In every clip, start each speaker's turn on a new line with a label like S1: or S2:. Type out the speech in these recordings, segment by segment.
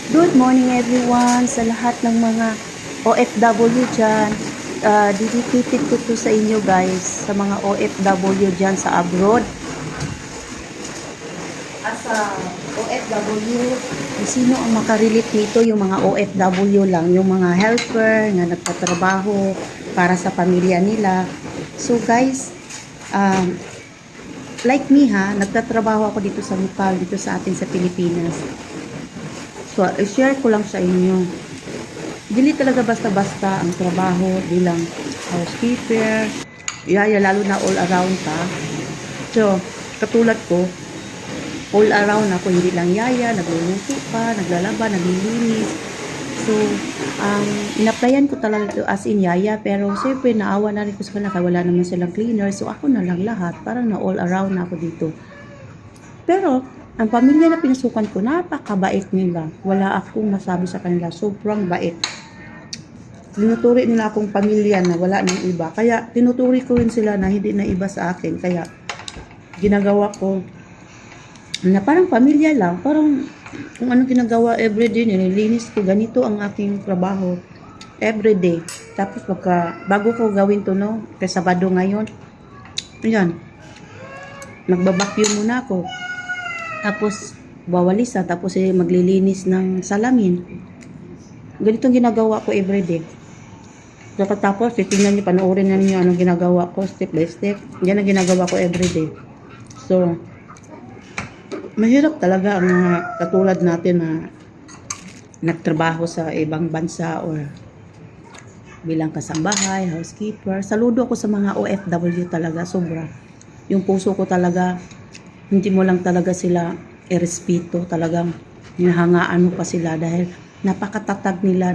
S1: Good morning everyone sa lahat ng mga OFW dyan. Dedicated ko to sa inyo guys, sa mga OFW dyan sa abroad. As a OFW, kung sino ang makarelate nito, yung mga OFW lang, yung mga helper na nagtatrabaho para sa pamilya nila. So guys, like me ha, nagtatrabaho ako dito sa Nepal, dito sa atin sa Pilipinas. So, i-share ko lang sa inyo. Dili talaga basta-basta ang trabaho bilang housekeeper. Yaya, lalo na all around ka. So, katulad ko, all around ako, hindi lang yaya, nagluluto pa, naglalaba, naglilinis. So, in-applyan ko talaga ito as in yaya, pero siyempre naawa na rin ko sa kanila kaya wala naman silang cleaner. So, ako na lang lahat, parang na all around na ako dito. Pero, ang pamilya na pinasukan ko, napakabait nila. Wala akong masabi sa kanila. Sobrang bait. Tinuturi nila akong pamilya na wala ng iba. Kaya, tinuturi ko rin sila na hindi na iba sa akin. Kaya, ginagawa ko na parang pamilya lang. Parang, kung ano ginagawa everyday, nililinis ko. Ganito ang aking trabaho. Everyday. Tapos, bago ko gawin to, no? Kaya Sabado ngayon. Ayan. Magbabacuum muna ako. Tapos, wawalisa, tapos maglilinis ng salamin. Ganito ang ginagawa ko everyday. Tapos, titingnan niyo, panoorin na niyo anong ginagawa ko step by step. Yan ang ginagawa ko everyday. So, mahirap talaga ang mga katulad natin na nagtrabaho sa ibang bansa or bilang kasambahay, housekeeper. Saludo ako sa mga OFW talaga, sobra. Yung puso ko talaga, hindi mo lang talaga sila irespeto, talagang hinahangaan mo pa sila dahil napakatatag nila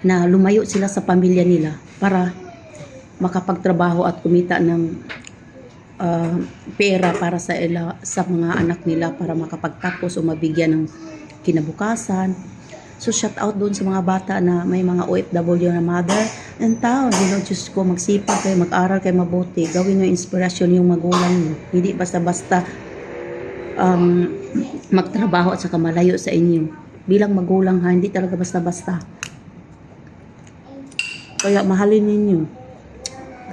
S1: na lumayo sila sa pamilya nila para makapagtrabaho at kumita ng pera para sa mga anak nila para makapagtapos o mabigyan ng kinabukasan. So shout out doon sa mga bata na may mga OFW na mother and town. Diyos ko, magsipag kayo, mag-aral kayo mabuti. Gawin nyo inspirasyon yung magulang nyo. Hindi basta-basta magtrabaho at saka malayo sa inyo. Bilang magulang ha, hindi talaga basta-basta. Kaya mahalin ninyo.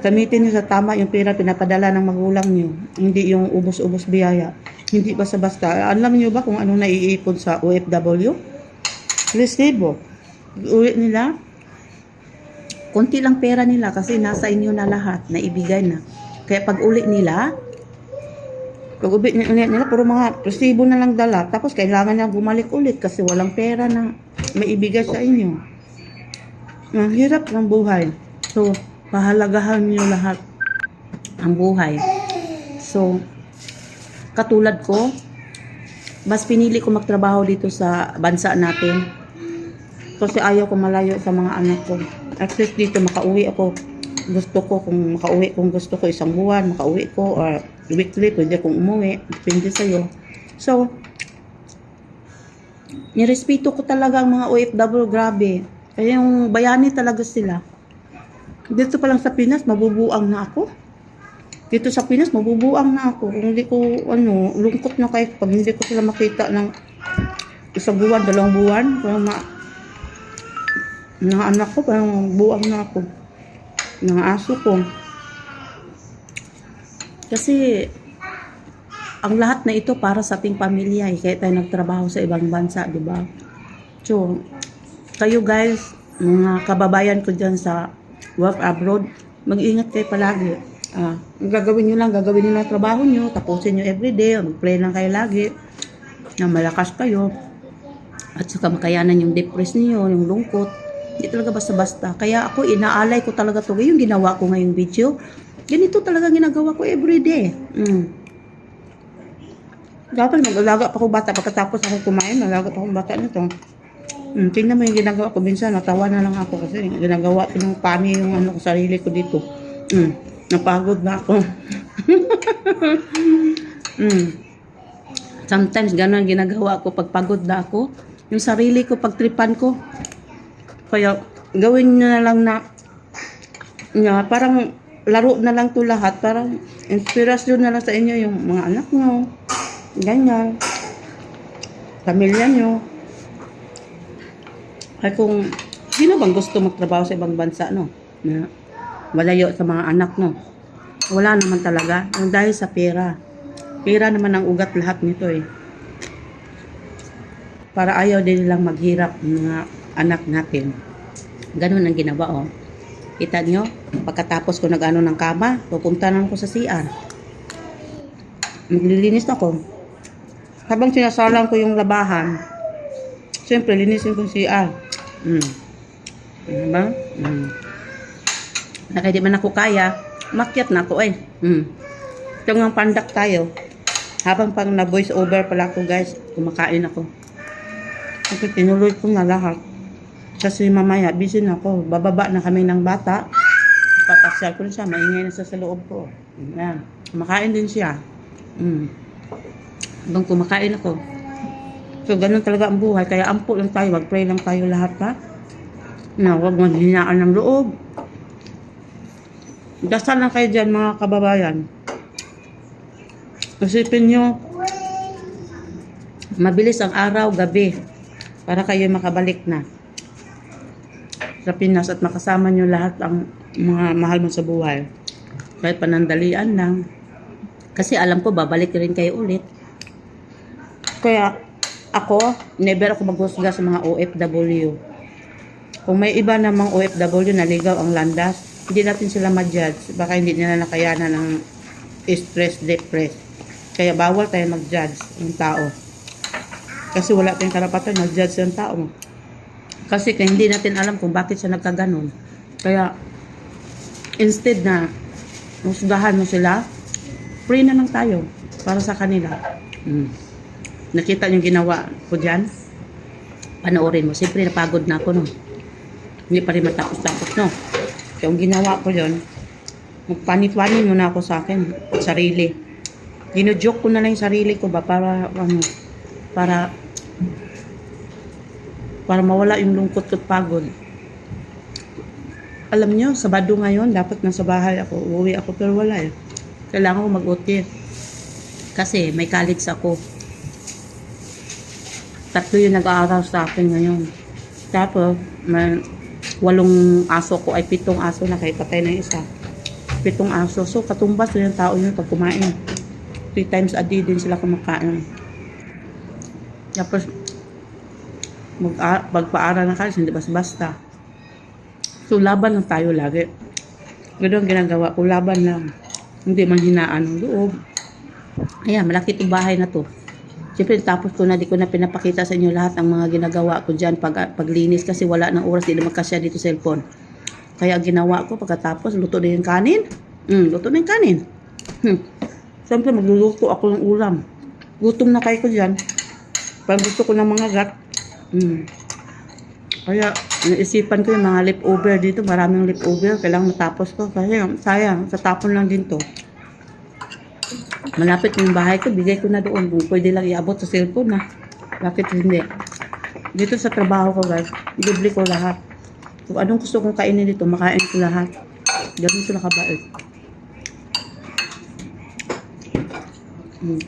S1: Gamitin nyo sa tama yung pera pinapadala ng magulang nyo. Hindi yung ubos-ubos biyaya. Hindi basta-basta. Alam nyo ba kung anong naiipon sa OFW? Resibo. Uwi nila, konti lang pera nila kasi nasa inyo na lahat, na ibigay na. Kaya pag uli nila, puro mga resibo na lang dala. Tapos kailangan niya bumalik ulit kasi walang pera na maibigay sa inyo. Ang hirap ng buhay. So, pahalagahan niyo lahat ang buhay. So, katulad ko, mas pinili ko magtrabaho dito sa bansa natin kasi ayaw ko malayo sa mga anak ko. At least dito makauwi ako. Gusto ko kung makauwi kung gusto ko isang buwan, makauwi ko or weekly, pwede kong umuwi. Depende sa'yo. So, nirespeto ko talaga ang mga OFW, grabe. Kaya yung bayani talaga sila. Dito pa lang sa Pinas, mabubuang na ako. Dito sa Pinas, mabubuang na ako. Kung hindi ko, lungkot na kayo pag hindi ko sila makita ng isang buwan, 2 buwan. Parang mga anak ko, parang buang na ako. Mga aso ko. Kasi, ang lahat na ito para sa ating pamilya. Kaya tayo nagtrabaho sa ibang bansa, di ba? So, kayo guys, mga kababayan ko dyan sa work abroad, mag-ingat kayo palagi. Gagawin nyo lang trabaho nyo, tapusin nyo everyday, mag-pray lang kayo lagi, na malakas kayo, at saka makayanan yung depress niyo, yung lungkot. Hindi talaga basta-basta. Kaya ako, inaalay ko talaga ito. Yung ginawa ko ngayong video, ganito talaga ginagawa ko everyday. Dapat mag-alaga pa ko bata, pagkatapos ako kumain, nalaga pa akong bata nito. Tingnan mo yung ginagawa ko, minsan natawa na lang ako kasi ginagawa ko ng pani yung sarili ko dito. Napagod na ako. Sometimes gano'n ginagawa ko pag pagod na ako. Yung sarili ko, pagtripan ko. Kaya gawin nyo na lang na parang laro na lang to lahat. Parang inspirasyon na lang sa inyo yung mga anak nyo. Ganyan. Pamilya nyo. Ay kung sino bang gusto magtrabaho sa ibang bansa, no? Na malayo sa mga anak, no? Wala naman talaga. Yung dahil sa pera. Pera naman ang ugat lahat nito eh. Para ayaw din nilang maghirap ng mga anak natin. Ganun ang ginawa, oh. Kita nyo? Pagkatapos ko nag-ano ng kama, pupunta na ako sa CR. Maglilinis ako. Habang sinasalang ko yung labahan, siyempre, linisin ko yung CR. Diba? Na kaya di man ako kaya, makyat na ako eh. Ito nga pandak tayo. Habang pang na-voice over pala ako guys, kumakain ako. Kasi tinuloy ko na lahat. Kasi mamaya, busy na ako. Bababa na kami ng bata. Papasyal ko na siya. Maingay na siya sa loob ko. Ayan. Kumakain din siya. Habang kumakain ako. So, ganun talaga ang buhay. Kaya ampo lang tayo. Mag-pray lang tayo lahat ha. Na, huwag maghinaan ng loob. Dasal lang kayo dyan mga kababayan. Isipin nyo, mabilis ang araw, gabi. Para kayo makabalik na sa Pinas at makasama nyo lahat ang mga mahal mo sa buhay. Kahit panandalian lang. Kasi alam ko, babalik rin kayo ulit. Kaya ako, never ako maghusga sa mga OFW. Kung may iba namang OFW na ligaw ang landas, hindi natin sila ma-judge. Baka hindi nila nakayanan ng stress, depress. Kaya bawal tayo mag-judge ng tao. Kasi wala tayong karapatan mag-judge ng tao. Kasi kaya hindi natin alam kung bakit siya nagkaganon. Kaya, instead na husgahan mo sila, pray na lang tayo para sa kanila. Nakita yung ginawa ko dyan? Panoorin mo. Siyempre, napagod na ako, no? Hindi pa rin matapos-tapos, no? Kaya yung ginawa ko yun, magpanit-panin mo na ako sa akin, sarili. Gino-joke ko na lang yung sarili ko ba para mawala yung lungkot at pagod. Alam nyo, Sabado ngayon, dapat nasa bahay ako, uuwi ako, pero wala eh. Kailangan ko mag-OT. Kasi may college ako. 3 yung nag-aaral sa akin ngayon. Tapos, may 8 aso ko, ay 7 aso na, kahit patay na yung isa. 7 aso. So, katumbas na yung tao yun pag kumain. 3 times a day din sila kumakain. Tapos, magpaaral na kalis, hindi basta. So, laban lang tayo lagi. Ganun ang ginagawa ko, laban lang. Hindi man hinaan ng loob. Ayan, malaki itong bahay na to. Siyempre, tapos ko na, di ko na pinapakita sa inyo lahat ang mga ginagawa ko dyan paglinis kasi wala ng oras, di na magkasya dito sa cellphone. Kaya ginawa ko, pagkatapos, luto na yung kanin. Luto na yung kanin. Siyempre, magluluto ako ng ulam. Gutom na kayo ko dyan. Pag gusto ko ng mga gat. Kaya, naisipan ko yung mga leftover dito. Maraming leftover. Kailangan matapos ko. Kasi, sayang, tatapon lang din to. Malapit yung bahay ko, bigay ko na doon. Kung pwede lang iabot sa cellphone na. Bakit hindi? Dito sa trabaho ko guys, bibili ko lahat. Kung anong gusto kong kainin dito, makain ko lahat. Ganun sila kabait.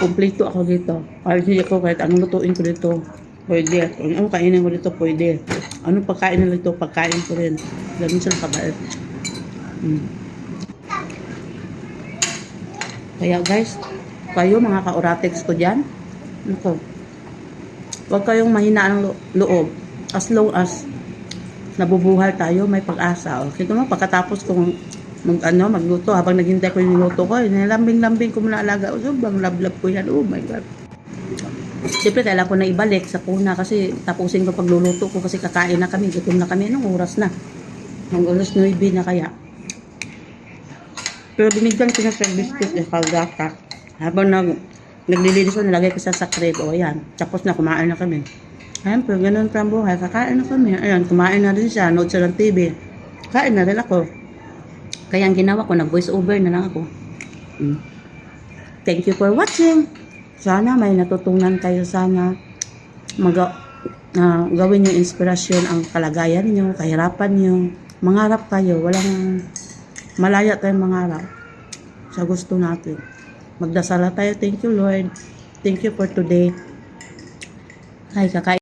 S1: Kompleto ako dito. Kahit hindi ko, kahit anong lutuin ko dito, pwede. Kung anong kainin ko dito, pwede. Anong pagkain na dito, pagkain ko rin. Ganun sila kabait. Kaya guys, kayo mga ka-oratics ko dyan, huwag kayong mahinaan ng loob. As long as nabubuhay tayo, may pag-asa. Okay, kung pagkatapos kong magluto, habang naghintay ko yung niluto ko, nilambing-lambing ko muna alaga. Sobrang love ko yan. Oh my God. Siyempre, kailangan ko na ibalik sa puna kasi tapusin ko pagluluto ko kasi kakain na kami. Gutom na kami. Anong oras na? Ang oras 9 na kaya. Pero binigyan ko na sa biscuit at kalgata. Habang naglilinis ko, nilagay ko sa crib. O ayan, tapos na kumain na kami. Ayan, pero ganun pa ang buhay. Kakain na kami. Ayan, kumain na rin siya. Nood siya ng TV. Kain na rin ako. Kaya ang ginawa ko, nag-voice over na lang ako. Thank you for watching. Sana may natutunan kayo. Sana gawin yung inspirasyon ang kalagayan nyo, kahirapan nyo. Mangarap kayo. Malaya tayong mangarap sa gusto natin. Magdasal tayo. Thank you, Lord. Thank you for today. Ay, kakain.